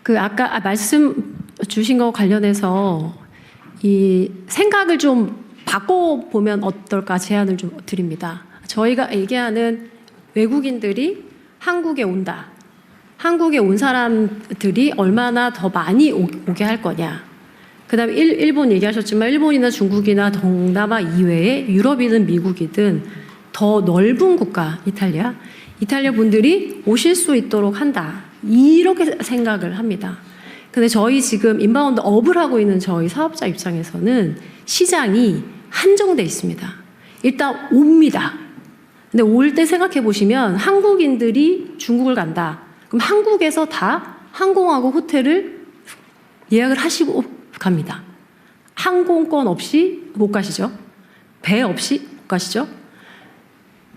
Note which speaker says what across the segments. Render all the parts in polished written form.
Speaker 1: 그 아까 말씀 주신 거 관련해서 이 생각을 좀 바꿔보면 어떨까 제안을 좀 드립니다. 저희가 얘기하는 외국인들이 한국에 온다. 한국에 온 사람들이 얼마나 더 많이 오게 할 거냐. 그 다음에 일본 얘기하셨지만 일본이나 중국이나 동남아 이외에 유럽이든 미국이든 더 넓은 국가 이탈리아 분들이 오실 수 있도록 한다. 이렇게 생각을 합니다. 근데 저희 지금 인바운드 업을 하고 있는 저희 사업자 입장에서는 시장이 한정돼 있습니다. 일단 옵니다. 근데 올 때 생각해 보시면 한국인들이 중국을 간다. 그럼 한국에서 다 항공하고 호텔을 예약을 하시고 갑니다. 항공권 없이 못 가시죠? 배 없이 못 가시죠?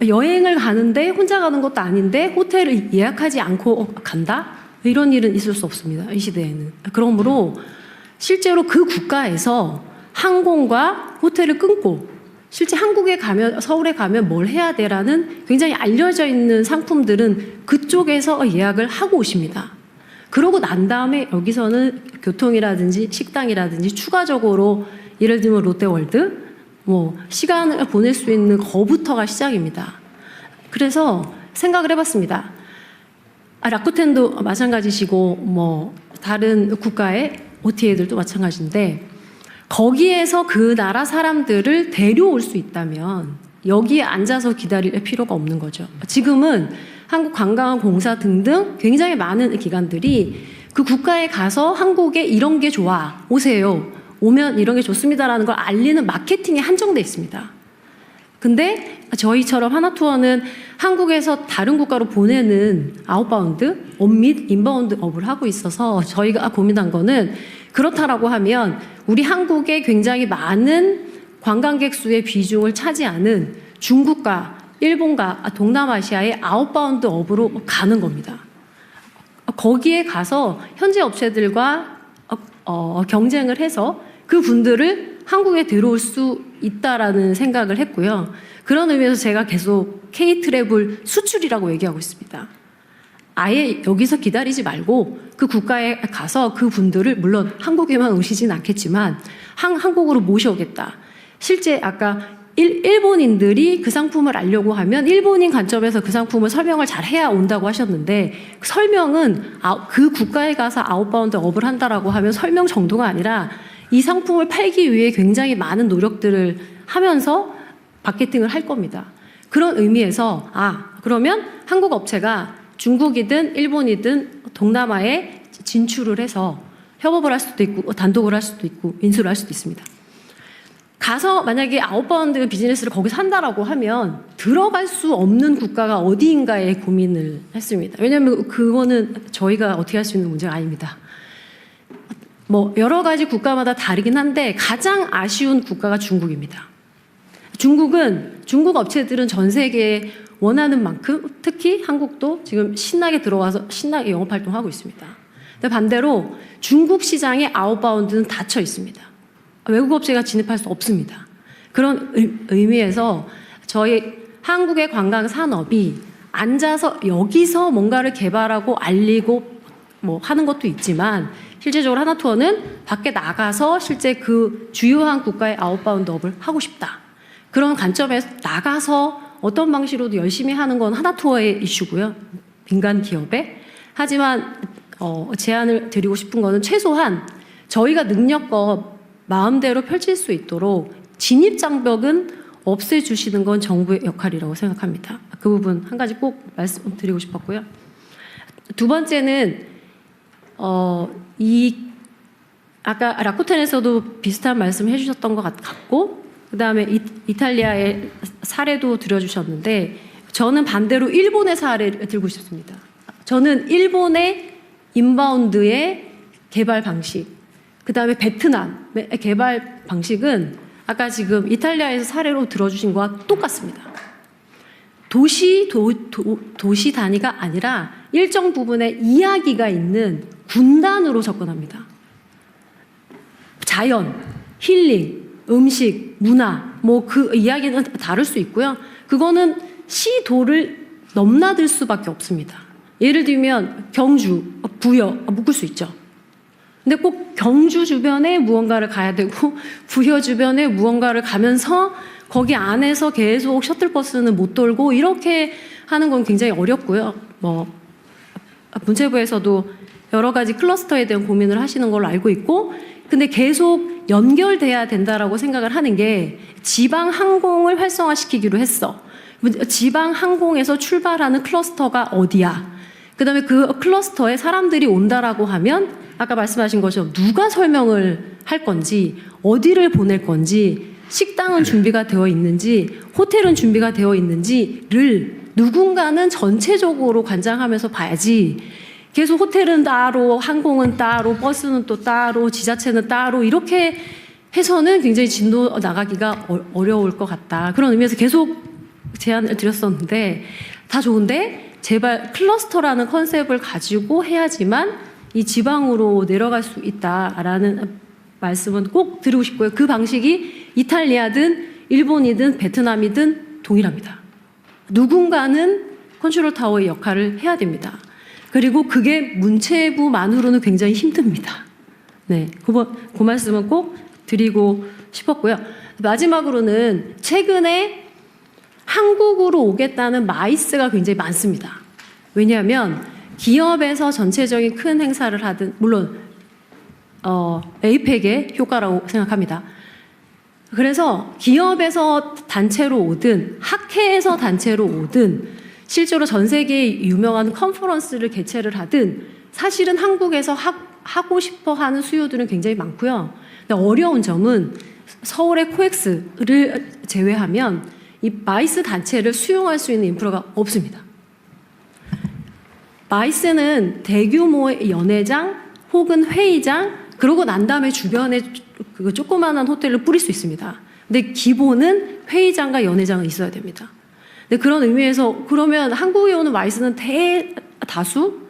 Speaker 1: 여행을 가는데 혼자 가는 것도 아닌데 호텔을 예약하지 않고 간다? 이런 일은 있을 수 없습니다. 이 시대에는. 그러므로 실제로 그 국가에서 항공과 호텔을 끊고 실제 한국에 가면 서울에 가면 뭘 해야 돼라는 굉장히 알려져 있는 상품들은 그쪽에서 예약을 하고 오십니다. 그러고 난 다음에 여기서는 교통이라든지 식당이라든지 추가적으로 예를 들면 롯데월드 뭐 시간을 보낼 수 있는 거부터가 시작입니다. 그래서 생각을 해봤습니다. 라쿠텐도 마찬가지시고 뭐 다른 국가의 OTA들도 마찬가지인데 거기에서 그 나라 사람들을 데려올 수 있다면 여기에 앉아서 기다릴 필요가 없는 거죠. 지금은 한국관광공사 등등 굉장히 많은 기관들이 그 국가에 가서 한국에 이런 게 좋아 오세요. 오면 이런 게 좋습니다라는 걸 알리는 마케팅에 한정돼 있습니다. 근데 저희처럼 하나투어는 한국에서 다른 국가로 보내는 아웃바운드 업 및 인바운드 업을 하고 있어서 저희가 고민한 거는 그렇다라고 하면 우리 한국에 굉장히 많은 관광객 수의 비중을 차지하는 중국과 일본과 동남아시아의 아웃바운드 업으로 가는 겁니다. 거기에 가서 현지 업체들과 경쟁을 해서 그 분들을 한국에 들어올 수 있다라는 생각을 했고요. 그런 의미에서 제가 계속 K-트래블 수출이라고 얘기하고 있습니다. 아예 여기서 기다리지 말고 그 국가에 가서 그 분들을 물론 한국에만 오시진 않겠지만 한국으로 모셔오겠다. 실제 아까 일본인들이 그 상품을 알려고 하면 일본인 관점에서 그 상품을 설명을 잘 해야 온다고 하셨는데 설명은 그 국가에 가서 아웃바운드 업을 한다라고 하면 설명 정도가 아니라 이 상품을 팔기 위해 굉장히 많은 노력들을 하면서 마케팅을 할 겁니다. 그런 의미에서 그러면 한국 업체가 중국이든 일본이든 동남아에 진출을 해서 협업을 할 수도 있고 단독을 할 수도 있고 인수를 할 수도 있습니다. 가서 만약에 아웃바운드 비즈니스를 거기서 한다라고 하면 들어갈 수 없는 국가가 어디인가에 고민을 했습니다. 왜냐하면 그거는 저희가 어떻게 할 수 있는 문제가 아닙니다. 뭐 여러 가지 국가마다 다르긴 한데 가장 아쉬운 국가가 중국입니다. 중국 업체들은 전 세계에 원하는 만큼 특히 한국도 지금 신나게 들어와서 신나게 영업 활동하고 있습니다. 근데 반대로 중국 시장의 아웃바운드는 닫혀 있습니다. 외국 업체가 진입할 수 없습니다. 그런 의미에서 저희 한국의 관광 산업이 앉아서 여기서 뭔가를 개발하고 알리고 뭐 하는 것도 있지만 실제적으로 하나투어는 밖에 나가서 실제 그 주요한 국가의 아웃바운드 업을 하고 싶다. 그런 관점에서 나가서 어떤 방식으로도 열심히 하는 건 하나투어의 이슈고요. 민간 기업에. 하지만 제안을 드리고 싶은 거는 최소한 저희가 능력껏 마음대로 펼칠 수 있도록 진입장벽은 없애주시는 건 정부의 역할이라고 생각합니다. 그 부분 한 가지 꼭 말씀드리고 싶었고요. 두 번째는 아까 라쿠텐에서도 비슷한 말씀 해주셨던 것 같고 그 다음에 이탈리아의 사례도 들어주셨는데 저는 반대로 일본의 사례를 들고 싶습니다. 저는 일본의 인바운드의 개발 방식 그 다음에 베트남의 개발 방식은 아까 지금 이탈리아에서 사례로 들어주신 거와 똑같습니다. 도시 단위가 아니라 일정 부분의 이야기가 있는 군단으로 접근합니다. 자연, 힐링, 음식, 문화, 뭐 그 이야기는 다를 수 있고요. 그거는 시도를 넘나들 수밖에 없습니다. 예를 들면 경주, 부여 묶을 수 있죠. 근데 꼭 경주 주변에 무언가를 가야 되고 부여 주변에 무언가를 가면서 거기 안에서 계속 셔틀버스는 못 돌고 이렇게 하는 건 굉장히 어렵고요. 뭐 문체부에서도 여러 가지 클러스터에 대한 고민을 하시는 걸로 알고 있고, 근데 계속 연결돼야 된다라고 생각을 하는 게 지방 항공을 활성화시키기로 했어. 지방 항공에서 출발하는 클러스터가 어디야? 그다음에 그 클러스터에 사람들이 온다라고 하면 아까 말씀하신 것처럼 누가 설명을 할 건지, 어디를 보낼 건지, 식당은 준비가 되어 있는지, 호텔은 준비가 되어 있는지를 누군가는 전체적으로 관장하면서 봐야지. 계속 호텔은 따로, 항공은 따로, 버스는 또 따로, 지자체는 따로 이렇게 해서는 굉장히 진도 나가기가 어려울 것 같다. 그런 의미에서 계속 제안을 드렸었는데 다 좋은데 제발 클러스터라는 컨셉을 가지고 해야지만 이 지방으로 내려갈 수 있다라는 말씀은 꼭 드리고 싶고요. 그 방식이 이탈리아든 일본이든 베트남이든 동일합니다. 누군가는 컨트롤 타워의 역할을 해야 됩니다. 그리고 그게 문체부만으로는 굉장히 힘듭니다. 네, 그 말씀은 꼭 드리고 싶었고요. 마지막으로는 최근에 한국으로 오겠다는 마이스가 굉장히 많습니다. 왜냐하면 기업에서 전체적인 큰 행사를 하든, 물론 에이펙의 효과라고 생각합니다. 그래서 기업에서 단체로 오든 학회에서 단체로 오든 실제로 전 세계의 유명한 컨퍼런스를 개최를 하든 사실은 한국에서 하고 싶어 하는 수요들은 굉장히 많고요. 근데 어려운 점은 서울의 코엑스를 제외하면 이 마이스 단체를 수용할 수 있는 인프라가 없습니다. 마이스는 대규모의 연회장 혹은 회의장, 그러고 난 다음에 주변에 그 조그마한 호텔을 뿌릴 수 있습니다. 근데 기본은 회의장과 연회장은 있어야 됩니다. 근데 그런 의미에서 그러면 한국에 오는 마이스는 대다수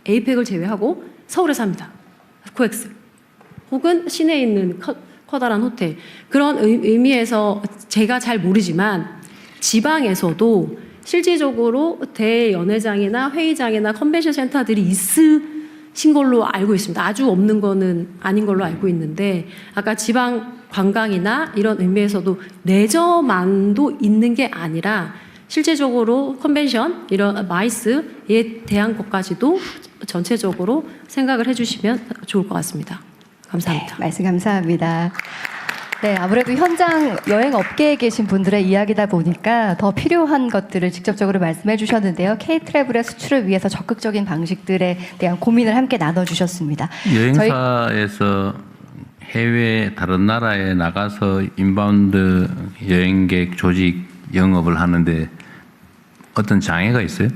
Speaker 1: 에이펙을 제외하고 서울에서 합니다. 코엑스 혹은 시내에 있는 커다란 호텔. 그런 의미에서 제가 잘 모르지만 지방에서도 실질적으로 대연회장이나 회의장이나 컨벤션 센터들이 있으신 걸로 알고 있습니다. 아주 없는 거는 아닌 걸로 알고 있는데 아까 지방 관광이나 이런 의미에서도 레저만도 있는 게 아니라 실제적으로 컨벤션, 이런 마이스에 대한 것까지도 전체적으로 생각을 해주시면 좋을 것 같습니다. 감사합니다.
Speaker 2: 네, 말씀 감사합니다. 네, 아무래도 현장 여행 업계에 계신 분들의 이야기다 보니까 더 필요한 것들을 직접적으로 말씀해 주셨는데요. K-트래블의 수출을 위해서 적극적인 방식들에 대한 고민을 함께 나눠주셨습니다.
Speaker 3: 여행사에서 해외 다른 나라에 나가서 인바운드 여행객 조직 영업을 하는데 어떤 장애가 있어요?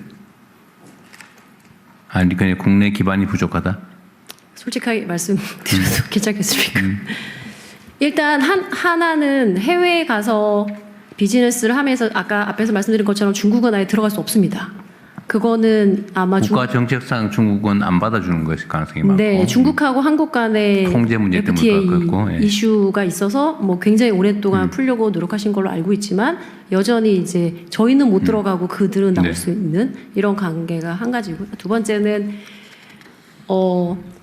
Speaker 3: 아니 그냥 국내 기반이 부족하다?
Speaker 1: 솔직하게 말씀드려도 괜찮겠습니까? 일단 하나는 해외에 가서 비즈니스를 하면서 아까 앞에서 말씀드린 것처럼 중국은 아예 들어갈 수 없습니다. 그거는 아마
Speaker 3: 국가 정책상 중국은 안 받아주는 것일 가능성이 많고.
Speaker 1: 네, 중국하고 한국 간의
Speaker 3: 통제 문제 때문에
Speaker 1: FTA
Speaker 3: 그렇고, 예.
Speaker 1: 이슈가 있어서 뭐 굉장히 오랫동안 풀려고 노력하신 걸로 알고 있지만 여전히 이제 저희는 못 들어가고 그들은 나올
Speaker 3: 네.
Speaker 1: 수 있는 이런 관계가 한 가지고, 두 번째는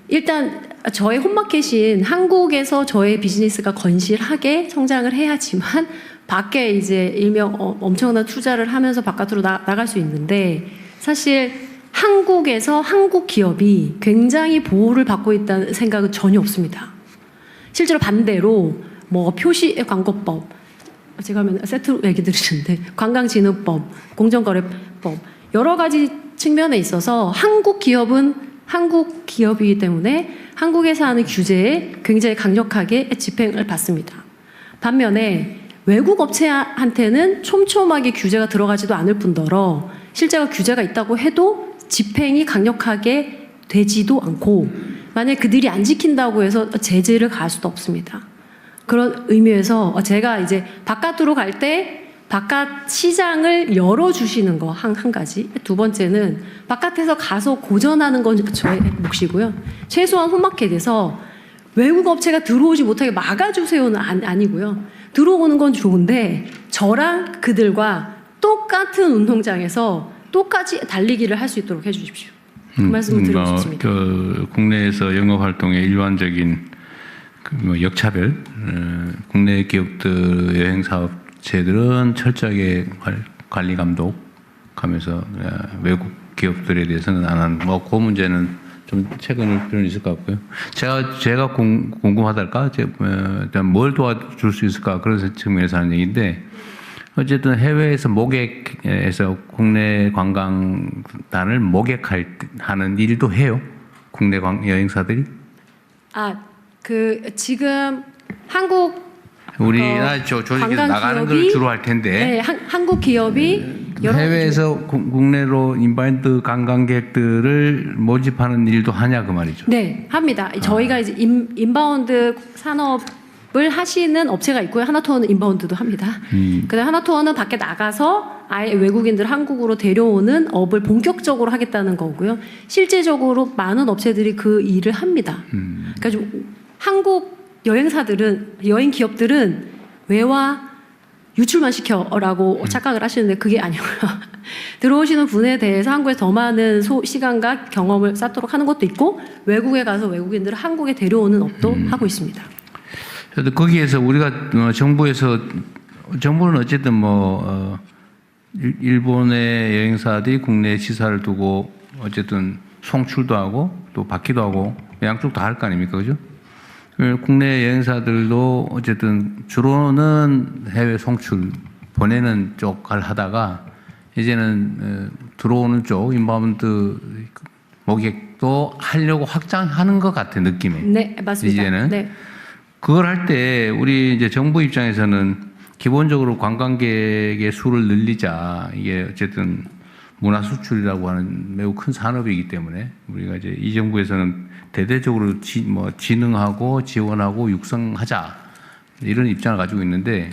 Speaker 1: 일단 저의 홈마켓인 한국에서 저의 비즈니스가 건실하게 성장을 해야지만 밖에 이제 일명 엄청난 투자를 하면서 바깥으로 나갈 수 있는데, 사실 한국에서 한국 기업이 굉장히 보호를 받고 있다는 생각은 전혀 없습니다. 실제로 반대로 뭐 표시 광고법, 제가 하면 세트로 얘기 들으시는데 관광진흥법, 공정거래법 여러 가지 측면에 있어서 한국 기업은 한국 기업이기 때문에 한국에서 하는 규제에 굉장히 강력하게 집행을 받습니다. 반면에 외국 업체한테는 촘촘하게 규제가 들어가지도 않을 뿐더러 실제로 규제가 있다고 해도 집행이 강력하게 되지도 않고, 만약 그들이 안 지킨다고 해서 제재를 가할 수도 없습니다. 그런 의미에서 제가 이제 바깥으로 갈 때 바깥 시장을 열어주시는 거 한 가지, 두 번째는 바깥에서 가서 고전하는 건 저의 몫이고요. 최소한 홈마켓에서 외국 업체가 들어오지 못하게 막아주세요는 아니고요. 들어오는 건 좋은데 저랑 그들과 똑같은 운동장에서 똑같이 달리기를 할 수 있도록 해주십시오. 그 말씀을 드리고 싶습니다.
Speaker 3: 국내에서 영업 활동의 일반적인 역차별, 국내 기업들 여행 사업체들은 철저하게 관리 감독하면서 외국 기업들에 대해서는 안 하는 그 문제는 좀 최근일 필요는 있을 것 같고요. 제가 궁금하달까, 뭘 도와줄 수 있을까 그런 측면에서 하는 얘기인데. 어쨌든 해외에서 모객에서 국내 관광단을 모객하는 일도 해요. 국내 여행사들이.
Speaker 1: 지금 한국
Speaker 3: 우리나라 조직에서 나가는 걸 주로 할 텐데.
Speaker 1: 네, 한국 기업이 여러
Speaker 3: 해외에서 국내로 인바운드 관광객들을 모집하는 일도 하냐 그 말이죠.
Speaker 1: 네, 합니다. 저희가 이제 인바운드 산업을 하시는 업체가 있고요. 하나투어는 인바운드도 합니다. 그다음 하나투어는 밖에 나가서 아예 외국인들 한국으로 데려오는 업을 본격적으로 하겠다는 거고요. 실제적으로 많은 업체들이 그 일을 합니다. 그러니까 좀 한국 여행사들은, 여행 기업들은 외화 유출만 시켜라고 착각을 하시는데 그게 아니고요. 들어오시는 분에 대해서 한국에서 더 많은 시간과 경험을 쌓도록 하는 것도 있고, 외국에 가서 외국인들을 한국에 데려오는 업도 하고 있습니다.
Speaker 3: 그래서 거기에서 우리가 정부는 어쨌든 일본의 여행사들이 국내 시사를 두고 어쨌든 송출도 하고 또 받기도 하고 양쪽 다 할 거 아닙니까, 그죠? 국내 여행사들도 어쨌든 주로는 해외 송출 보내는 쪽을 하다가 이제는 들어오는 쪽 인바운드 모객도 하려고 확장하는 것 같아, 느낌에.
Speaker 1: 네, 맞습니다.
Speaker 3: 이제는.
Speaker 1: 네.
Speaker 3: 그걸 할 때 우리 이제 정부 입장에서는 기본적으로 관광객의 수를 늘리자. 이게 어쨌든 문화 수출이라고 하는 매우 큰 산업이기 때문에 우리가 이제 이 정부에서는 대대적으로 진흥하고 지원하고 육성하자 이런 입장을 가지고 있는데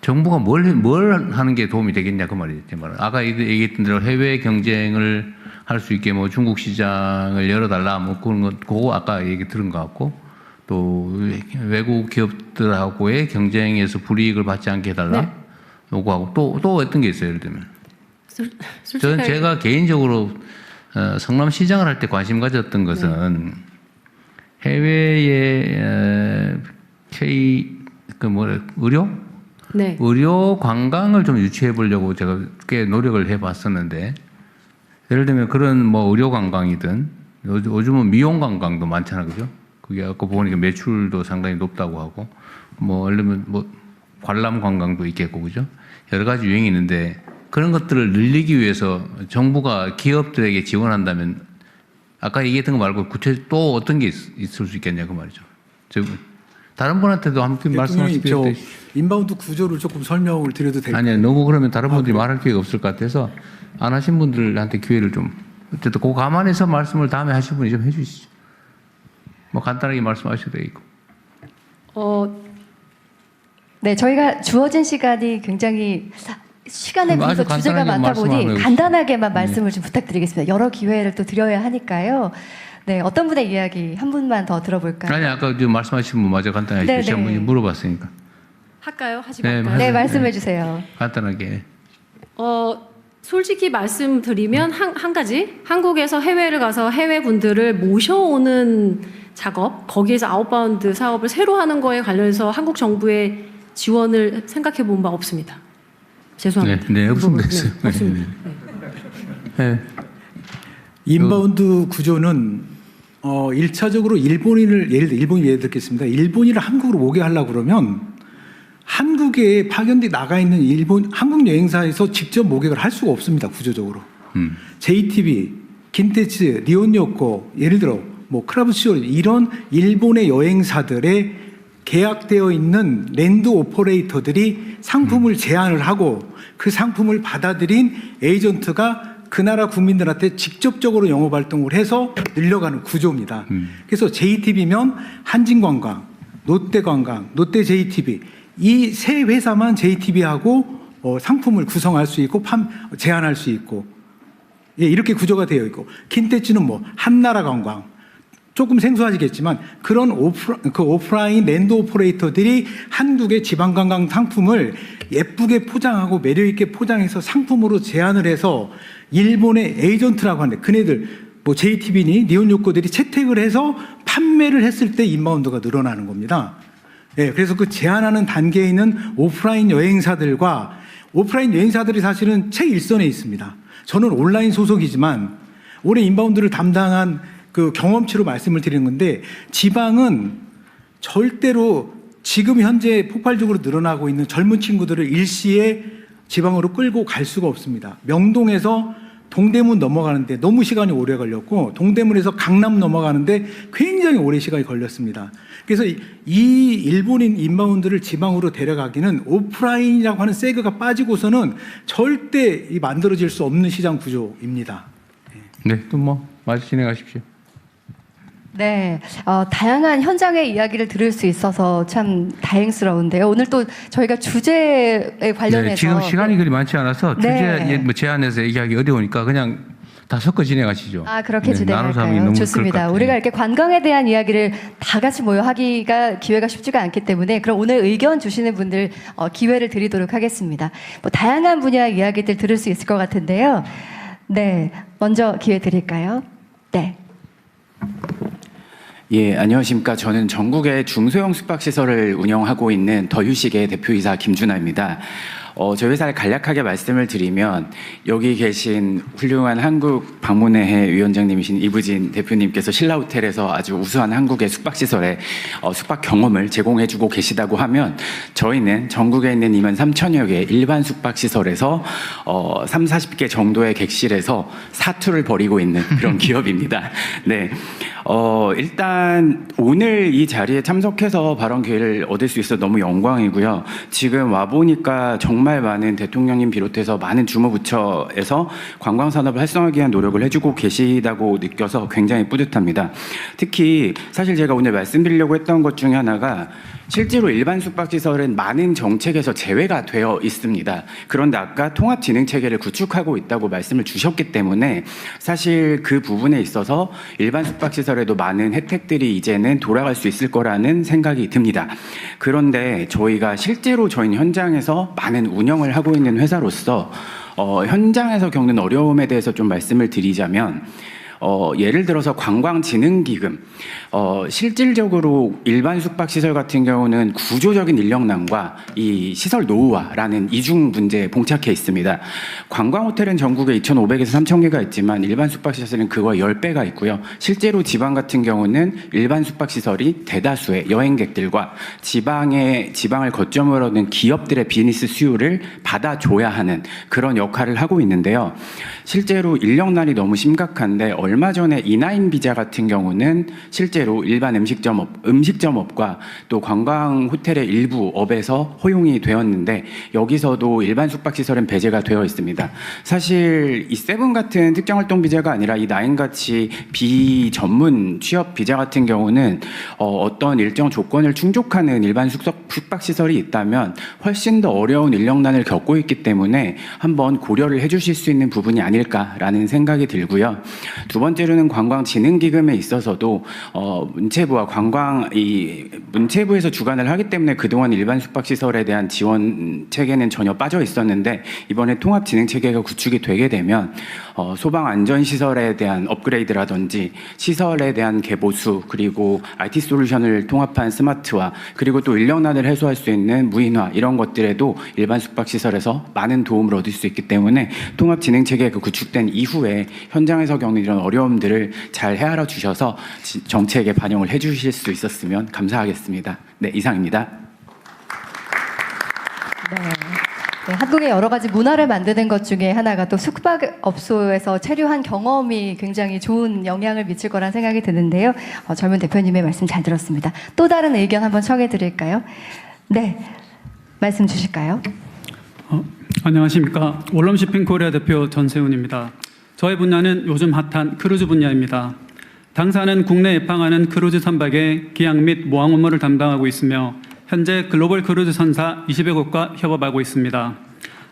Speaker 3: 정부가 뭘 하는 게 도움이 되겠냐 그 말이죠. 제 말은. 아까 얘기했던 대로 해외 경쟁을 할 수 있게 중국 시장을 열어달라 그런 것 그거 아까 얘기 들은 것 같고 또 외국 기업들하고의 경쟁에서 불이익을 받지 않게 해달라.
Speaker 1: 네.
Speaker 3: 요구하고 또 어떤 게 있어요, 예를 들면. 저는
Speaker 1: 솔직하게
Speaker 3: 제가 개인적으로 성남 시장을 할 때 관심 가졌던 것은 해외의 의료?
Speaker 1: 네.
Speaker 3: 의료 관광을 좀 유치해 보려고 제가 꽤 노력을 해 봤었는데 예를 들면 그런 의료 관광이든 요즘은 미용 관광도 많잖아, 그죠? 그게 아까 보니까 매출도 상당히 높다고 하고 예를 들면 관람 관광도 있겠고, 그죠? 여러 가지 유행이 있는데 그런 것들을 늘리기 위해서 정부가 기업들에게 지원한다면 아까 얘기했던 거 말고 구체적으로 또 어떤 게 있을 수 있겠냐 그 말이죠. 다른 분한테도 함께 말씀하실 때
Speaker 4: 인바운드 구조를 조금 설명을 드려도 될까요?
Speaker 3: 아니요, 너무 그러면 다른 분들이 말할 기회가 없을 것 같아서 안 하신 분들한테 기회를 좀 어쨌든 그 감안해서 말씀을 다음에 하실 분이 좀 해주시죠. 간단하게 말씀하셔도 되겠고.
Speaker 2: 네, 저희가 주어진 시간이 굉장히 시간에 비해서
Speaker 3: 아주
Speaker 2: 주제가
Speaker 3: 간단하게
Speaker 2: 많다 보니
Speaker 3: 말씀하면
Speaker 2: 간단하게만 말씀을 좀 부탁드리겠습니다. 여러 기회를 또 드려야 하니까요. 네, 어떤 분의 이야기 한 분만 더 들어볼까요?
Speaker 3: 아니 아까 지금 말씀하신 분 마저 간단하게
Speaker 2: 네,
Speaker 3: 제가
Speaker 2: 네.
Speaker 3: 물어봤으니까
Speaker 1: 할까요? 하지
Speaker 3: 네,
Speaker 1: 말까요?
Speaker 2: 네, 말씀해 주세요.
Speaker 3: 간단하게.
Speaker 1: 솔직히 말씀드리면 한 가지, 한국에서 해외를 가서 해외 분들을 모셔오는 작업, 거기에서 아웃바운드 사업을 새로 하는 거에 관련해서 한국 정부의 지원을 생각해 본 바 없습니다. 죄송합니다.
Speaker 3: 네, 없으면
Speaker 1: 네,
Speaker 3: 됐어요.
Speaker 1: 없습니다.
Speaker 3: 네.
Speaker 4: 인바운드 구조는 1차적으로 일본이 예를 들겠습니다. 일본인을 한국으로 오게 하려고 그러면 한국에 파견돼 나가 있는 한국 여행사에서 직접 모객을 할 수가 없습니다. 구조적으로. JTB, 긴테츠, 니혼요코 예를 들어 크라브시오 이런 일본의 여행사들의 계약되어 있는 랜드 오퍼레이터들이 상품을 제안을 하고 그 상품을 받아들인 에이전트가 그 나라 국민들한테 직접적으로 영업 활동을 해서 늘려가는 구조입니다. 그래서 JTB면 한진관광, 롯데관광, 롯데 JTB 이 세 회사만 JTB하고 상품을 구성할 수 있고 제안할 수 있고 이렇게 구조가 되어 있고 킨테츠는 한나라관광 조금 생소하시겠지만 그런 오프라인 랜드 오퍼레이터들이 한국의 지방관광 상품을 예쁘게 포장하고 매력있게 포장해서 상품으로 제안을 해서 일본의 에이전트라고 하는데 그네들 뭐 JTB니 니온 요코들이 채택을 해서 판매를 했을 때 인바운드가 늘어나는 겁니다. 예, 그래서 그 제한하는 단계에 있는 오프라인 여행사들과 오프라인 여행사들이 사실은 최일선에 있습니다. 저는 온라인 소속이지만 올해 인바운드를 담당한 그 경험치로 말씀을 드리는 건데 지방은 절대로 지금 현재 폭발적으로 늘어나고 있는 젊은 친구들을 일시에 지방으로 끌고 갈 수가 없습니다. 명동에서 동대문 넘어가는데 너무 시간이 오래 걸렸고 동대문에서 강남 넘어가는데 굉장히 오래 시간이 걸렸습니다. 그래서 이 일본인 인바운드를 지방으로 데려가기는 오프라인이라고 하는 세그가 빠지고서는 절대 만들어질 수 없는 시장 구조입니다.
Speaker 3: 네, 또 뭐 말씀 진행하십시오.
Speaker 2: 네, 다양한 현장의 이야기를 들을 수 있어서 참 다행스러운데요. 오늘 또 저희가 주제에 관련해서
Speaker 3: 네, 지금 시간이 그리 많지 않아서
Speaker 2: 네.
Speaker 3: 주제 뭐 제안해서 얘기하기 어려우니까 그냥 다 섞어 진행하시죠.
Speaker 2: 아, 그렇게
Speaker 3: 네, 나눠서 하기
Speaker 2: 진행할까요?
Speaker 3: 너무
Speaker 2: 좋습니다.
Speaker 3: 그럴 것 같아요.
Speaker 2: 우리가 이렇게 관광에 대한 이야기를 다 같이 모여 하기가 기회가 쉽지가 않기 때문에 그럼 오늘 의견 주시는 분들 기회를 드리도록 하겠습니다. 뭐 다양한 분야 이야기들 들을 수 있을 것 같은데요. 네, 먼저 기회 드릴까요? 네.
Speaker 5: 예, 안녕하십니까. 저는 전국의 중소형 숙박시설을 운영하고 있는 더휴식의 대표이사 김준하입니다. 저희 회사를 간략하게 말씀을 드리면 여기 계신 훌륭한 한국 방문회 위원장님이신 이부진 대표님께서 신라호텔에서 아주 우수한 한국의 숙박시설에 숙박 경험을 제공해주고 계시다고 하면 저희는 전국에 있는 23,000여 개의 일반 숙박시설에서 30-40개 정도의 객실에서 사투를 벌이고 있는 그런 기업입니다. 네. 일단 오늘 이 자리에 참석해서 발언 기회를 얻을 수 있어서 너무 영광이고요. 지금 와보니까 정말 많은 대통령님 비롯해서 많은 주무부처에서 관광산업을 활성화하기 위한 노력을 해주고 계시다고 느껴서 굉장히 뿌듯합니다. 특히 사실 제가 오늘 말씀드리려고 했던 것 중에 하나가 실제로 일반 숙박시설은 많은 정책에서 제외가 되어 있습니다. 그런데 아까 통합진흥체계를 구축하고 있다고 말씀을 주셨기 때문에 사실 그 부분에 있어서 일반 숙박시설에도 많은 혜택들이 이제는 돌아갈 수 있을 거라는 생각이 듭니다. 그런데 저희가 실제로 저희는 현장에서 많은 운영을 하고 있는 회사로서 현장에서 겪는 어려움에 대해서 좀 말씀을 드리자면 예를 들어서 관광진흥기금, 실질적으로 일반 숙박시설 같은 경우는 구조적인 인력난과 이 시설 노후화라는 이중 문제에 봉착해 있습니다. 관광호텔은 전국에 2,500에서 3,000개가 있지만 일반 숙박시설은 그거의 10배가 있고요. 실제로 지방 같은 경우는 일반 숙박시설이 대다수의 여행객들과 지방을 거점으로 하는 기업들의 비즈니스 수요를 받아줘야 하는 그런 역할을 하고 있는데요. 실제로 인력난이 너무 심각한데 얼마 전에 이나인 비자 같은 경우는 실제로 일반 음식점업과 또 관광 호텔의 일부 업에서 허용이 되었는데 여기서도 일반 숙박시설은 배제가 되어 있습니다. 사실 이 세븐 같은 특정활동 비자가 아니라 이 나인 같이 비전문 취업 비자 같은 경우는 어떤 일정 조건을 충족하는 일반 숙박시설이 있다면 훨씬 더 어려운 인력난을 겪고 있기 때문에 한번 고려를 해주실 수 있는 부분이 아닐까라는 생각이 들고요. 두 번째로는 관광진흥기금에 있어서도 문체부와 문체부에서 주관을 하기 때문에 그동안 일반 숙박시설에 대한 지원 체계는 전혀 빠져 있었는데 이번에 통합진흥체계가 구축이 되게 되면 소방안전시설에 대한 업그레이드라든지 시설에 대한 개보수 그리고 IT 솔루션을 통합한 스마트화 그리고 또 인력난을 해소할 수 있는 무인화 이런 것들에도 일반 숙박시설에서 많은 도움을 얻을 수 있기 때문에 통합진흥체계가 구축된 이후에 현장에서 겪는 이런 어려움들을 잘 헤아려 주셔서 정책에 반영을 해주실 수 있었으면 감사하겠습니다. 네, 이상입니다.
Speaker 2: 네, 한국의 여러 가지 문화를 만드는 것 중에 하나가 또 숙박업소에서 체류한 경험이 굉장히 좋은 영향을 미칠 거란 생각이 드는데요. 젊은 대표님의 말씀 잘 들었습니다. 또 다른 의견 한번 청해 드릴까요? 네, 말씀 주실까요?
Speaker 6: 안녕하십니까. 월럼시핑 코리아 대표 전세훈입니다. 저의 분야는 요즘 핫한 크루즈 분야입니다. 당사는 국내에 입항하는 크루즈 선박의 기항 및 모항 업무를 담당하고 있으며 현재 글로벌 크루즈 선사 20여 곳과 협업하고 있습니다.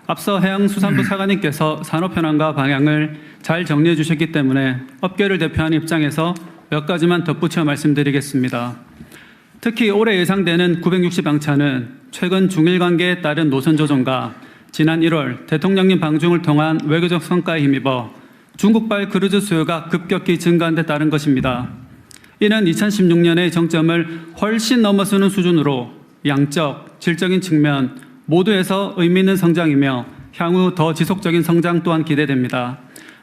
Speaker 6: 앞서 해양수산부 사관님께서 산업 현황과 방향을 잘 정리해 주셨기 때문에 업계를 대표하는 입장에서 몇 가지만 덧붙여 말씀드리겠습니다. 특히 올해 예상되는 960항차는 최근 중일 관계에 따른 노선 조정과 지난 1월 대통령님 방중을 통한 외교적 성과에 힘입어 중국발 크루즈 수요가 급격히 증가한 데 따른 것입니다. 이는 2016년의 정점을 훨씬 넘어서는 수준으로 양적, 질적인 측면 모두에서 의미 있는 성장이며 향후 더 지속적인 성장 또한 기대됩니다.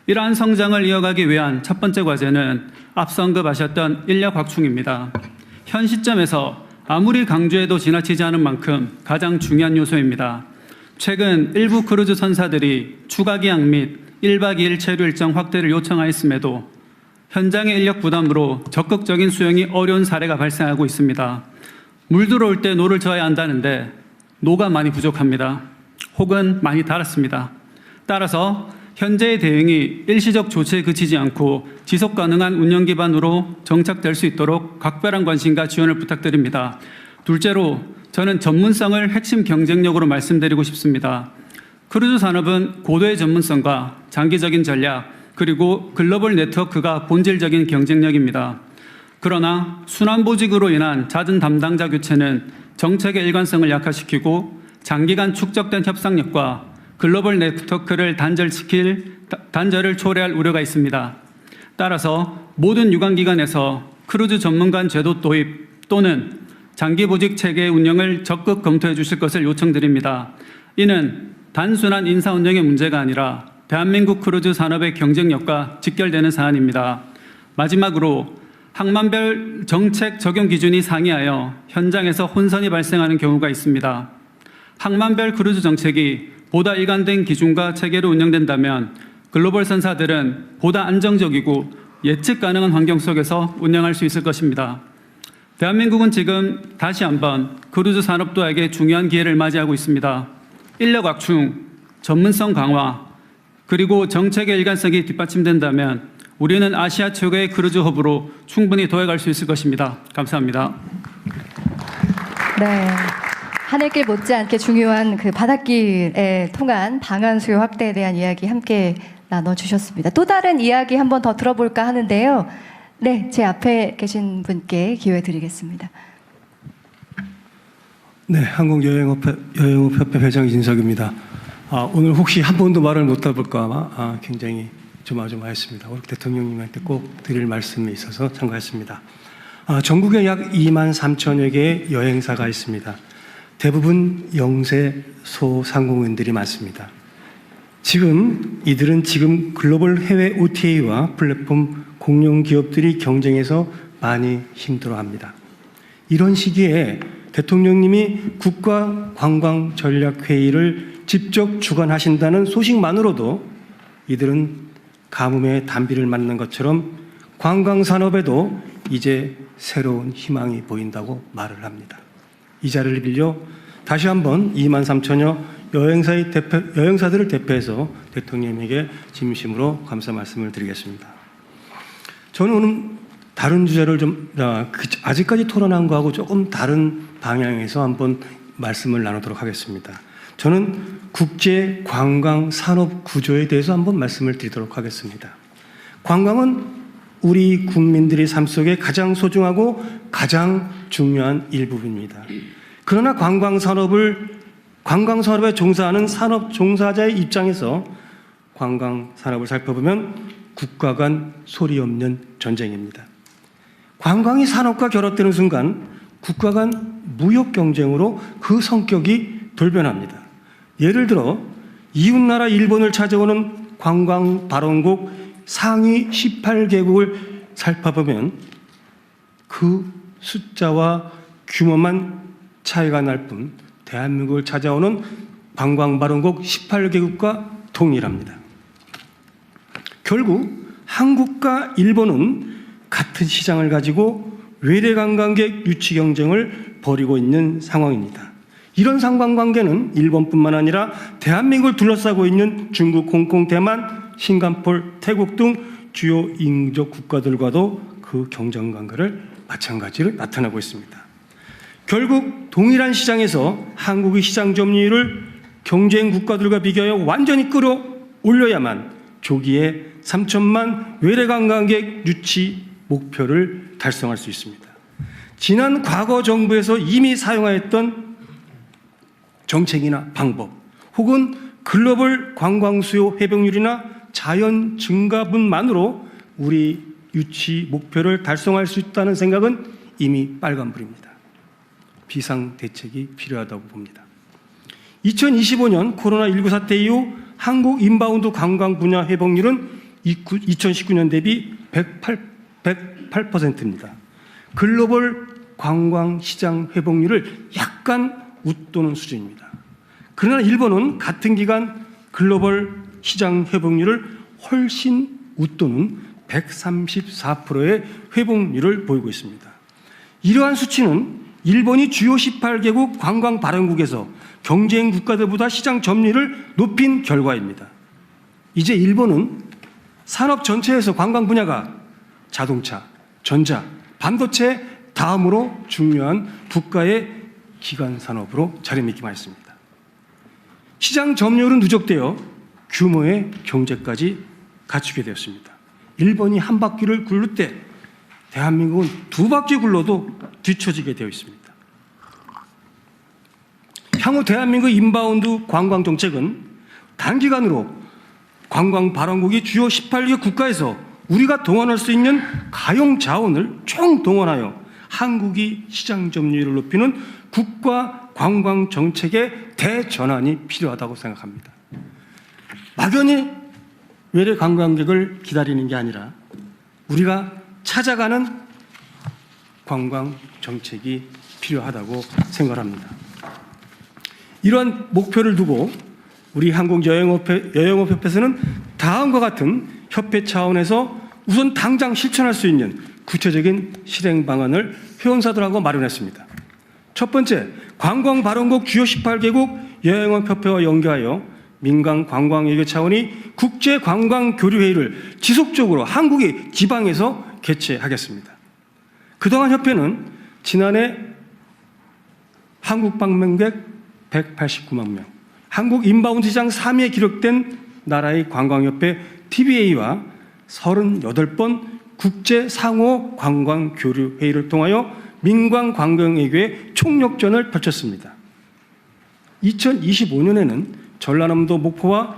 Speaker 6: 이러한 성장을 이어가기 위한 첫 번째 과제는 앞서 언급하셨던 인력 확충입니다. 현 시점에서 아무리 강조해도 지나치지 않은 만큼 가장 중요한 요소입니다. 최근 일부 크루즈 선사들이 추가 기항 및 1박 2일 체류 일정 확대를 요청하였음에도 현장의 인력 부담으로 적극적인 수용이 어려운 사례가 발생하고 있습니다. 물 들어올 때 노를 저어야 한다는데 노가 많이 부족합니다. 혹은 많이 달았습니다. 따라서 현재의 대응이 일시적 조치에 그치지 않고 지속 가능한 운영 기반으로 정착될 수 있도록 각별한 관심과 지원을 부탁드립니다. 둘째로 저는 전문성을 핵심 경쟁력으로 말씀드리고 싶습니다. 크루즈 산업은 고도의 전문성과 장기적인 전략 그리고 글로벌 네트워크가 본질적인 경쟁력입니다. 그러나 순환보직으로 인한 잦은 담당자 교체는 정책의 일관성을 약화시키고 장기간 축적된 협상력과 글로벌 네트워크를 단절을 초래할 우려가 있습니다. 따라서 모든 유관기관에서 크루즈 전문관 제도 도입 또는 장기보직 체계의 운영을 적극 검토해 주실 것을 요청드립니다. 이는 단순한 인사 운영의 문제가 아니라 대한민국 크루즈 산업의 경쟁력과 직결되는 사안입니다. 마지막으로 항만별 정책 적용 기준이 상이하여 현장에서 혼선이 발생하는 경우가 있습니다. 항만별 크루즈 정책이 보다 일관된 기준과 체계로 운영된다면 글로벌 선사들은 보다 안정적이고 예측 가능한 환경 속에서 운영할 수 있을 것입니다. 대한민국은 지금 다시 한번 크루즈 산업도에게 중요한 기회를 맞이하고 있습니다. 인력 확충, 전문성 강화, 그리고 정책의 일관성이 뒷받침된다면 우리는 아시아 최고의 크루즈 허브로 충분히 도약할 수 있을 것입니다. 감사합니다.
Speaker 2: 네. 하늘길 못지않게 중요한 그 바닷길에 통한 방한 수요 확대에 대한 이야기 함께 나눠주셨습니다. 또 다른 이야기 한번 더 들어볼까 하는데요. 네, 제 앞에 계신 분께 기회 드리겠습니다.
Speaker 7: 네, 한국여행업협회 회장 이진석입니다. 오늘 혹시 한 번도 말을 못 해볼까 굉장히 조마조마했습니다. 우리 대통령님한테 꼭 드릴 말씀이 있어서 참가했습니다. 전국에 약 2만 3천여 개의 여행사가 있습니다. 대부분 영세 소상공인들이 많습니다. 이들은 지금 글로벌 해외 OTA와 플랫폼 공룡 기업들이 경쟁해서 많이 힘들어합니다. 이런 시기에 대통령님이 국가관광전략회의를 직접 주관하신다는 소식만으로도 이들은 가뭄에 단비를 맞는 것처럼 관광산업에도 이제 새로운 희망이 보인다고 말을 합니다. 이 자리를 빌려 다시 한번 2만 3천여 여행사들을 대표해서 대통령에게 진심으로 감사 말씀을 드리겠습니다. 저는 오늘 다른 주제를 아직까지 토론한 거하고 조금 다른 방향에서 한번 말씀을 나누도록 하겠습니다. 저는 국제 관광 산업 구조에 대해서 한번 말씀을 드리도록 하겠습니다. 관광은 우리 국민들의 삶 속에 가장 소중하고 가장 중요한 일부분입니다. 그러나 관광 산업에 종사하는 산업 종사자의 입장에서 관광 산업을 살펴보면 국가 간 소리 없는 전쟁입니다. 관광이 산업과 결합되는 순간 국가 간 무역 경쟁으로 그 성격이 돌변합니다. 예를 들어 이웃나라 일본을 찾아오는 관광 발원국 상위 18개국을 살펴보면 그 숫자와 규모만 차이가 날 뿐 대한민국을 찾아오는 관광 발원국 18개국과 동일합니다. 결국 한국과 일본은 같은 시장을 가지고 외래 관광객 유치 경쟁을 벌이고 있는 상황입니다. 이런 상관관계는 일본뿐만 아니라 대한민국을 둘러싸고 있는 중국, 홍콩, 대만, 싱가포르, 태국 등 주요 인접 국가들과도 그 경쟁 관계를 마찬가지로 나타나고 있습니다. 결국 동일한 시장에서 한국의 시장 점유율을 경쟁 국가들과 비교하여 완전히 끌어올려야만 조기에 3천만 외래 관광객 유치 목표를 달성할 수 있습니다. 지난 과거 정부에서 이미 사용하였던 정책이나 방법 혹은 글로벌 관광 수요 회복률이나 자연 증가분만으로 우리 유치 목표를 달성할 수 있다는 생각은 이미 빨간불입니다. 비상 대책이 필요하다고 봅니다. 2025년 코로나19 사태 이후 한국 인바운드 관광 분야 회복률은 2019년 대비 108%입니다. 글로벌 관광 시장 회복률을 약간 웃도는 수준입니다. 그러나 일본은 같은 기간 글로벌 시장 회복률을 훨씬 웃도는 134%의 회복률을 보이고 있습니다. 이러한 수치는 일본이 주요 18개국 관광 발행국에서 경쟁 국가들보다 시장 점유율을 높인 결과입니다. 이제 일본은 산업 전체에서 관광 분야가 자동차, 전자, 반도체 다음으로 중요한 국가의 기관 산업으로 자리매김하였습니다. 시장 점유율은 누적되어 규모의 경제까지 갖추게 되었습니다. 일본이 한 바퀴를 굴릴 때 대한민국은 두 바퀴 굴러도 뒤처지게 되어 있습니다. 향후 대한민국 인바운드 관광 정책은 단기간으로 관광 발원국이 주요 18개 국가에서 우리가 동원할 수 있는 가용 자원을 총동원하여 한국이 시장 점유율을 높이는 국가 관광 정책의 대전환이 필요하다고 생각합니다. 막연히 외래 관광객을 기다리는 게 아니라 우리가 찾아가는 관광 정책이 필요하다고 생각합니다. 이러한 목표를 두고 우리 한국여행업협회에서는 다음과 같은 협회 차원에서 우선 당장 실천할 수 있는 구체적인 실행 방안을 회원사들하고 마련했습니다. 첫 번째, 관광발원국 주요 18개국 여행업협회와 연계하여 민간 관광외교 차원이 국제관광교류회의를 지속적으로 한국의 지방에서 개최하겠습니다. 그동안 협회는 지난해 한국 방문객 189만 명, 한국 인바운드 시장 3위에 기록된 나라의 관광협회 TBA와 38번 국제 상호 관광 교류 회의를 통하여 민관 관광외교의 총력전을 펼쳤습니다. 2025년에는 전라남도와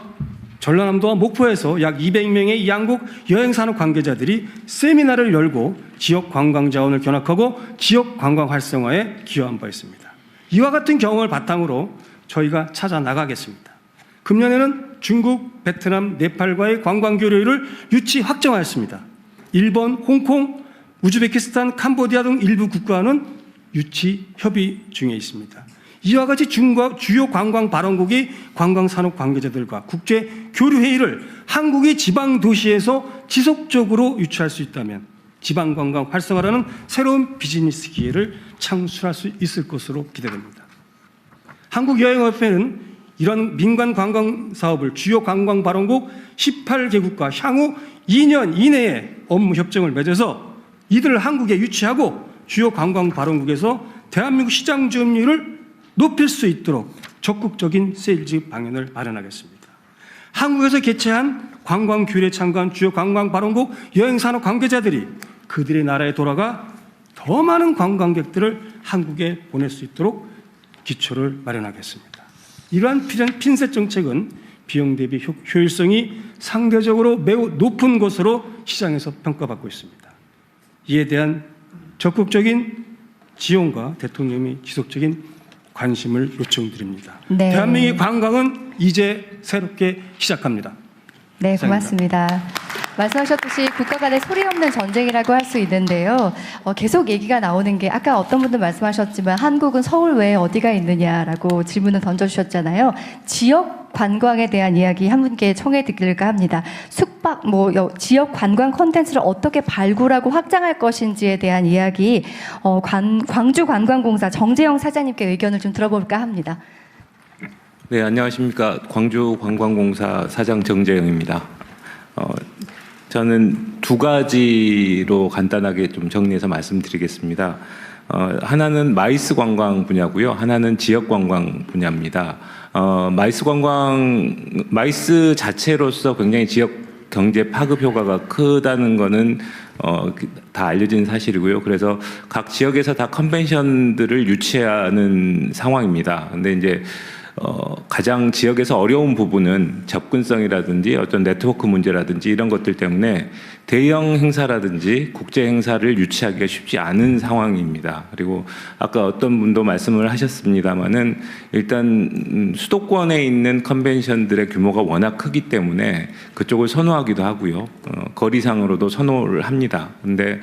Speaker 7: 목포에서 약 200명의 양국 여행산업 관계자들이 세미나를 열고 지역 관광 자원을 견학하고 지역 관광 활성화에 기여한 바 있습니다. 이와 같은 경험을 바탕으로 저희가 찾아 나가겠습니다. 금년에는 중국, 베트남, 네팔과의 관광 교류를 유치 확정하였습니다. 일본, 홍콩, 우즈베키스탄, 캄보디아 등 일부 국가는 유치 협의 중에 있습니다. 이와 같이 주요 관광 발원국이 관광 산업 관계자들과 국제 교류 회의를 한국의 지방 도시에서 지속적으로 유치할 수 있다면 지방 관광 활성화라는 새로운 비즈니스 기회를 창출할 수 있을 것으로 기대됩니다. 한국여행협회는 이런 민간 관광 사업을 주요 관광 발원국 18개국과 향후 2년 이내에 업무 협정을 맺어서 이들을 한국에 유치하고 주요 관광 발원국에서 대한민국 시장 점유율을 높일 수 있도록 적극적인 세일즈 방향을 마련하겠습니다. 한국에서 개최한 관광 규례에 참가한 주요 관광 발원국 여행산업 관계자들이 그들의 나라에 돌아가 더 많은 관광객들을 한국에 보낼 수 있도록 기초를 마련하겠습니다. 이러한 핀셋 정책은 비용 대비 효율성이 상대적으로 매우 높은 것으로 시장에서 평가받고 있습니다. 이에 대한 적극적인 지원과 대통령의 지속적인 관심을 요청드립니다.
Speaker 2: 네.
Speaker 7: 대한민국의 관광은 이제 새롭게 시작합니다.
Speaker 2: 네, 고맙습니다. 말씀하셨듯이 국가 간의 소리 없는 전쟁이라고 할 수 있는데요. 계속 얘기가 나오는 게 아까 어떤 분들 말씀하셨지만 한국은 서울 외에 어디가 있느냐라고 질문을 던져주셨잖아요. 지역 관광에 대한 이야기 한 분께 청해 드릴까 합니다. 숙박, 지역 관광 콘텐츠를 어떻게 발굴하고 확장할 것인지에 대한 이야기 광주관광공사 정재영 사장님께 의견을 좀 들어볼까 합니다.
Speaker 8: 네, 안녕하십니까. 광주관광공사 사장 정재영입니다. 저는 두 가지로 간단하게 좀 정리해서 말씀드리겠습니다. 하나는 마이스 관광 분야고요. 하나는 지역 관광 분야입니다. 마이스 자체로서 굉장히 지역 경제 파급 효과가 크다는 거는 다 알려진 사실이고요. 그래서 각 지역에서 다 컨벤션들을 유치하는 상황입니다. 근데 이제 가장 지역에서 어려운 부분은 접근성이라든지 어떤 네트워크 문제라든지 이런 것들 때문에 대형 행사라든지 국제 행사를 유치하기가 쉽지 않은 상황입니다. 그리고 아까 어떤 분도 말씀을 하셨습니다마는 일단 수도권에 있는 컨벤션들의 규모가 워낙 크기 때문에 그쪽을 선호하기도 하고요. 거리상으로도 선호를 합니다. 근데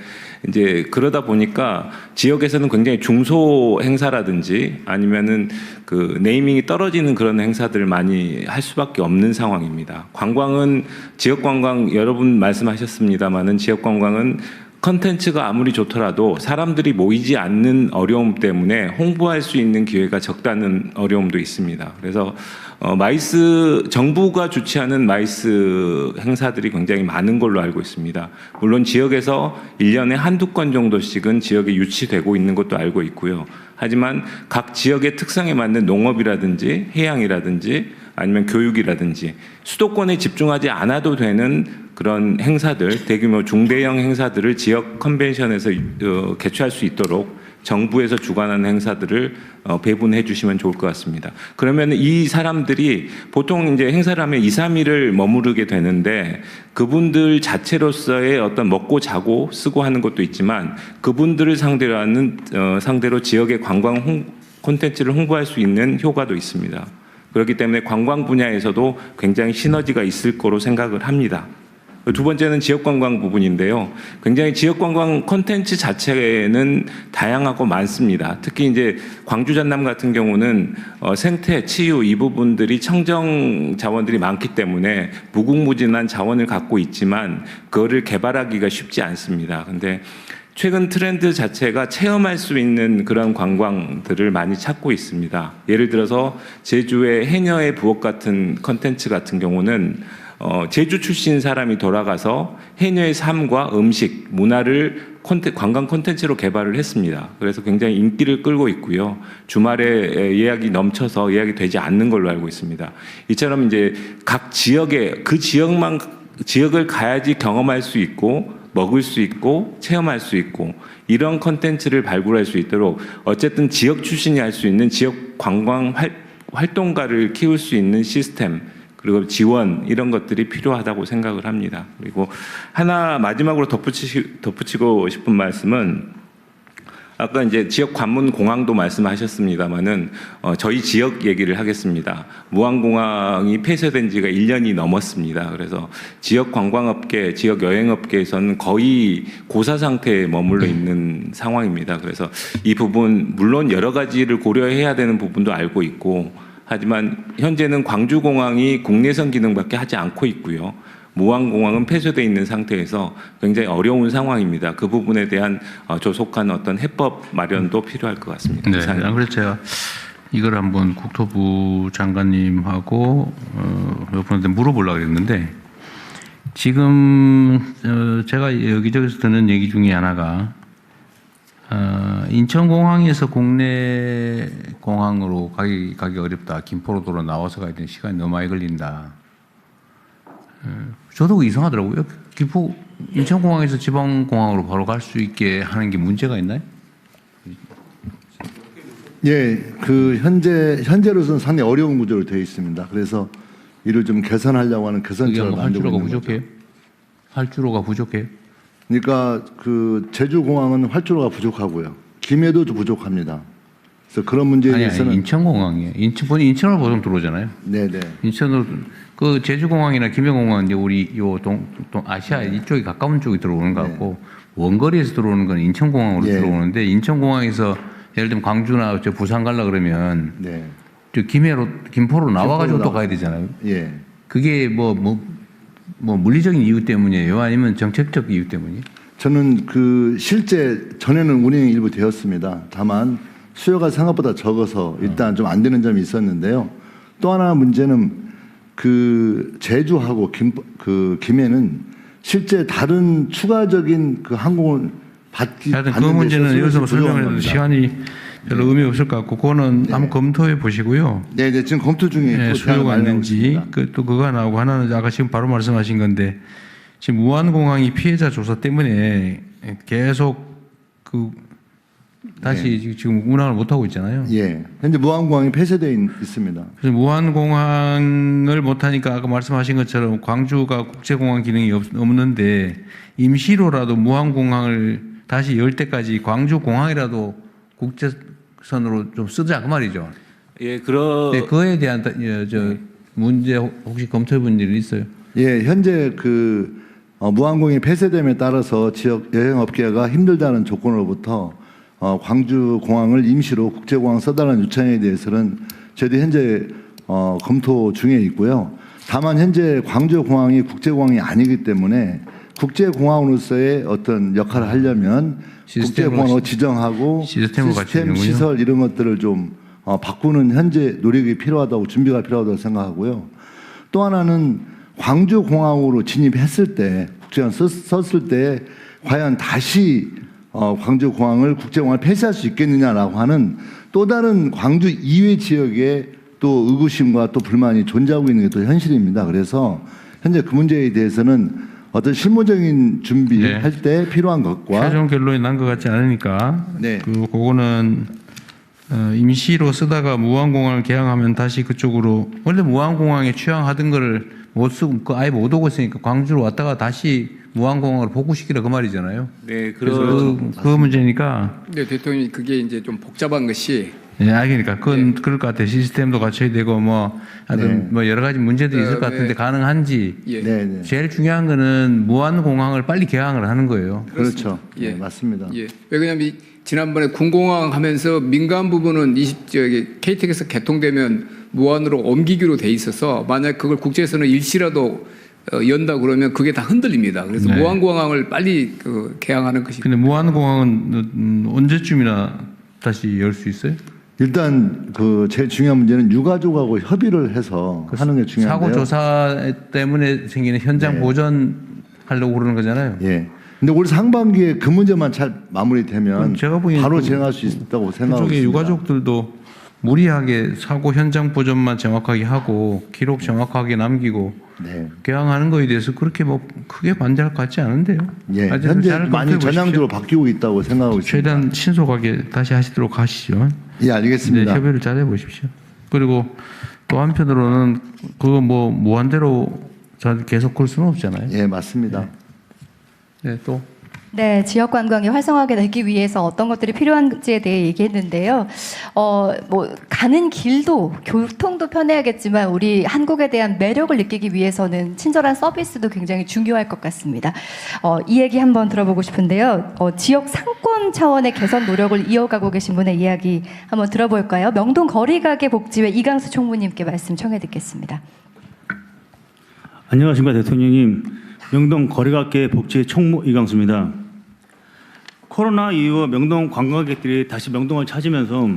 Speaker 8: 이제 그러다 보니까 지역에서는 굉장히 중소 행사라든지 아니면은 그 네이밍이 떨어지는 그런 행사들을 많이 할 수밖에 없는 상황입니다. 관광은 지역 관광 여러분 말씀하셨습니다마는 지역 관광은 컨텐츠가 아무리 좋더라도 사람들이 모이지 않는 어려움 때문에 홍보할 수 있는 기회가 적다는 어려움도 있습니다. 그래서 정부가 주최하는 마이스 행사들이 굉장히 많은 걸로 알고 있습니다. 물론 지역에서 1년에 한두 건 정도씩은 지역에 유치되고 있는 것도 알고 있고요. 하지만 각 지역의 특성에 맞는 농업이라든지 해양이라든지 아니면 교육이라든지 수도권에 집중하지 않아도 되는 그런 행사들, 대규모 중대형 행사들을 지역 컨벤션에서 개최할 수 있도록 정부에서 주관하는 행사들을 배분해 주시면 좋을 것 같습니다. 그러면 이 사람들이 보통 이제 행사를 하면 2, 3일을 머무르게 되는데 그분들 자체로서의 어떤 먹고 자고 쓰고 하는 것도 있지만 그분들을 상대로 지역의 관광 콘텐츠를 홍보할 수 있는 효과도 있습니다. 그렇기 때문에 관광 분야에서도 굉장히 시너지가 있을 거로 생각을 합니다. 두 번째는 지역관광 부분인데요. 굉장히 지역관광 콘텐츠 자체는 다양하고 많습니다. 특히 이제 광주 전남 같은 경우는 생태, 치유 이 부분들이 청정 자원들이 많기 때문에 무궁무진한 자원을 갖고 있지만 그거를 개발하기가 쉽지 않습니다. 근데 최근 트렌드 자체가 체험할 수 있는 그런 관광들을 많이 찾고 있습니다. 예를 들어서 제주의 해녀의 부엌 같은 컨텐츠 같은 경우는 제주 출신 사람이 돌아가서 해녀의 삶과 음식, 문화를 관광 콘텐츠로 개발을 했습니다. 그래서 굉장히 인기를 끌고 있고요. 주말에 예약이 넘쳐서 예약이 되지 않는 걸로 알고 있습니다. 이처럼 이제 각 지역에 그 지역을 가야지 경험할 수 있고 먹을 수 있고 체험할 수 있고 이런 콘텐츠를 발굴할 수 있도록 어쨌든 지역 출신이 할 수 있는 지역 관광 활동가를 키울 수 있는 시스템 그리고 지원 이런 것들이 필요하다고 생각을 합니다. 그리고 하나 마지막으로 덧붙이고 싶은 말씀은 아까 이제 지역 관문 공항도 말씀하셨습니다마는 저희 지역 얘기를 하겠습니다. 무안공항이 폐쇄된 지가 1년이 넘었습니다. 그래서 지역 관광업계, 지역 여행업계에서는 거의 고사 상태에 머물러 있는 상황입니다. 그래서 이 부분 물론 여러 가지를 고려해야 되는 부분도 알고 있고 하지만 현재는 광주공항이 국내선 기능밖에 하지 않고 있고요. 무안공항은 폐쇄되어 있는 상태에서 굉장히 어려운 상황입니다. 그 부분에 대한 조속한 어떤 해법 마련도 필요할 것 같습니다.
Speaker 3: 네, 그래서 제가 이걸 한번 국토부 장관님하고 몇 분한테 물어보려고 했는데 지금 제가 여기저기서 듣는 얘기 중에 하나가 인천공항에서 국내 공항으로 가기 어렵다. 김포로 나와서 가야 되는 시간이 너무 많이 걸린다. 저도 이상하더라고요. 인천공항에서 지방공항으로 바로 갈 수 있게 하는 게 문제가 있나요?
Speaker 9: 예, 현재로서는 상당히 어려운 구조로 되어 있습니다. 그래서 이를 좀 개선하려고 하는 개선책을 만들고 있는 거죠.
Speaker 3: 활주로가 부족해요?
Speaker 9: 그러니까 제주공항은 활주로가 부족하고요. 김해도 부족합니다. 그래서 그런 문제에 대해서는
Speaker 3: 인천공항이에요. 인천으로 보통 들어오잖아요.
Speaker 9: 네네.
Speaker 3: 인천으로 제주공항이나 김해공항은 이제 우리 아시아 이쪽이 가까운 쪽이 들어오는 것 같고 원거리에서 들어오는 건 인천공항으로 들어오는데 인천공항에서 예를 들면 광주나 부산 가려 그러면 김포로 나와가지고 또 가야 되잖아요.
Speaker 9: 예.
Speaker 3: 그게 뭐 물리적인 이유 때문이에요? 아니면 정책적 이유 때문이에요?
Speaker 9: 저는 실제 전에는 운행이 일부 되었습니다. 다만 수요가 생각보다 적어서 일단 좀 안 되는 점이 있었는데요. 또 하나 문제는 제주하고 김해는 실제 다른 추가적인 항공을 받기
Speaker 3: 하여튼 그 문제는 여기서 설명해도 시간이 별로 의미 없을 것 같고 그거는 한번 검토해 보시고요.
Speaker 9: 네, 지금 검토 중에
Speaker 3: 수요가 있는지 또 그거 나오고 하나는 아까 지금 바로 말씀하신 건데 지금 무안공항이 피해자 조사 때문에 계속 다시 지금 운항을 못 하고 있잖아요.
Speaker 9: 예. 현재 무안공항이 폐쇄되어 있습니다.
Speaker 3: 그래서 무안공항을 못 하니까 아까 말씀하신 것처럼 광주가 국제공항 기능이 없는데 임시로라도 무안공항을 다시 열 때까지 광주 공항이라도 국제선으로 좀 쓰자 그 말이죠.
Speaker 8: 예,
Speaker 3: 네, 그거에 대한 문제 혹시 검토해 본 일 있어요?
Speaker 9: 예, 현재 무항공이 폐쇄됨에 따라서 지역 여행업계가 힘들다는 조건으로부터 광주 공항을 임시로 국제공항 써달라는 요청에 대해서는 저희도 현재 검토 중에 있고요. 다만 현재 광주 공항이 국제공항이 아니기 때문에 국제공항으로서의 어떤 역할을 하려면 국제공항으로 지정하고
Speaker 3: 시스템으로 같이
Speaker 9: 시스템
Speaker 3: 되는군요.
Speaker 9: 시설 이런 것들을 좀 바꾸는 현재 노력이 필요하다고 준비가 필요하다고 생각하고요. 또 하나는 광주 공항으로 진입했을 때 국제공항 썼을 때 과연 다시 광주 공항을 국제공항을 폐쇄할 수 있겠느냐라고 하는 또 다른 광주 이외 지역에 또 의구심과 또 불만이 존재하고 있는 게 또 현실입니다. 그래서 현재 그 문제에 대해서는 어떤 실무적인 준비할 때 필요한 것과
Speaker 3: 최종 결론이 난 것 같지 않으니까
Speaker 9: 네.
Speaker 3: 그거는 임시로 쓰다가 무안공항을 개항하면 다시 그쪽으로 원래 무안공항에 취항하던 거를 못 쓰고 아예 못 오고 있으니까 광주로 왔다가 다시 무안공항으로 복구시키라 그 말이잖아요.
Speaker 8: 네,
Speaker 3: 그래서 그 문제니까.
Speaker 10: 네, 대통령이 그게 이제 좀 복잡한 것이
Speaker 3: 네, 그러니까 그건 그럴 것 같아요. 시스템도 갖춰야 되고 하여튼 뭐 여러 가지 문제도 있을 것 같은데 가능한지.
Speaker 10: 예.
Speaker 9: 네, 네.
Speaker 3: 제일 중요한 거는 무안공항을 빨리 개항을 하는 거예요.
Speaker 9: 그렇죠.
Speaker 10: 예.
Speaker 9: 네, 맞습니다.
Speaker 10: 예. 왜냐하면 지난번에 군공항 하면서 민간 부분은 KTX에서 개통되면 무한으로 옮기기로 돼 있어서 만약 그걸 국제에서는 일시라도 연다 그러면 그게 다 흔들립니다. 그래서
Speaker 3: 네.
Speaker 10: 무한공항을 빨리 개항하는 것이.
Speaker 3: 근데 무안공항은 언제쯤이나 다시 열 수 있어요?
Speaker 9: 일단 제일 중요한 문제는 유가족하고 협의를 해서 하는 게 중요한데요.
Speaker 3: 사고 조사 때문에 생기는 현장
Speaker 9: 네.
Speaker 3: 보전하려고 그러는 거잖아요.
Speaker 9: 예. 근데 올 상반기에 그 문제만 잘 마무리되면
Speaker 3: 그럼 제가 보기에는
Speaker 9: 바로 진행할 수 있다고 생각하고
Speaker 3: 그쪽에
Speaker 9: 있습니다.
Speaker 3: 유가족들도 무리하게 사고 현장 보전만 정확하게 하고 기록 정확하게 남기고
Speaker 9: 네.
Speaker 3: 개항하는 거에 대해서 그렇게 크게 반대할 것 같지 않은데요.
Speaker 9: 예.
Speaker 3: 하여튼
Speaker 9: 현재
Speaker 3: 잘
Speaker 9: 많이
Speaker 3: 검토해 보십시오.
Speaker 9: 전향적으로 바뀌고 있다고 생각하고 있습니다.
Speaker 3: 최대한 신속하게 다시 하시도록 하시죠.
Speaker 9: 예, 알겠습니다.
Speaker 3: 네, 협의를 잘해 보십시오. 그리고 또 한편으로는 그거 무한대로 계속 걸 수는 없잖아요.
Speaker 9: 예, 맞습니다.
Speaker 3: 네, 또.
Speaker 2: 네, 지역 관광이 활성화가 되기 위해서 어떤 것들이 필요한지에 대해 얘기했는데요. 가는 길도 교통도 편해야겠지만 우리 한국에 대한 매력을 느끼기 위해서는 친절한 서비스도 굉장히 중요할 것 같습니다. 이 얘기 한번 들어보고 싶은데요. 지역 상권 차원의 개선 노력을 이어가고 계신 분의 이야기 한번 들어볼까요? 명동 거리가게 복지회 이강수 총무님께 말씀 청해 듣겠습니다.
Speaker 11: 안녕하십니까 대통령님. 명동 거리가게 복지회 총무 이강수입니다. 코로나 이후 명동 관광객들이 다시 명동을 찾으면서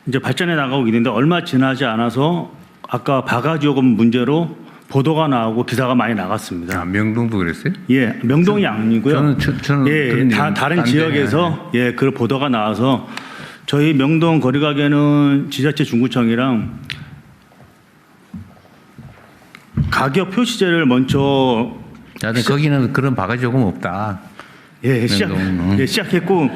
Speaker 11: 이제 발전해 나가고 있는데 얼마 지나지 않아서 아까 바가지 요금 문제로 보도가 나오고 기사가 많이 나갔습니다.
Speaker 3: 명동도 그랬어요?
Speaker 11: 예, 명동이 아니고요.
Speaker 3: 저는
Speaker 11: 예, 다른 지역에서 예, 그 보도가 나와서 저희 명동 거리가게는 지자체 중구청이랑 가격 표시제를 먼저
Speaker 3: 거기는 그런 바가지 요금 없다.
Speaker 11: 시작했고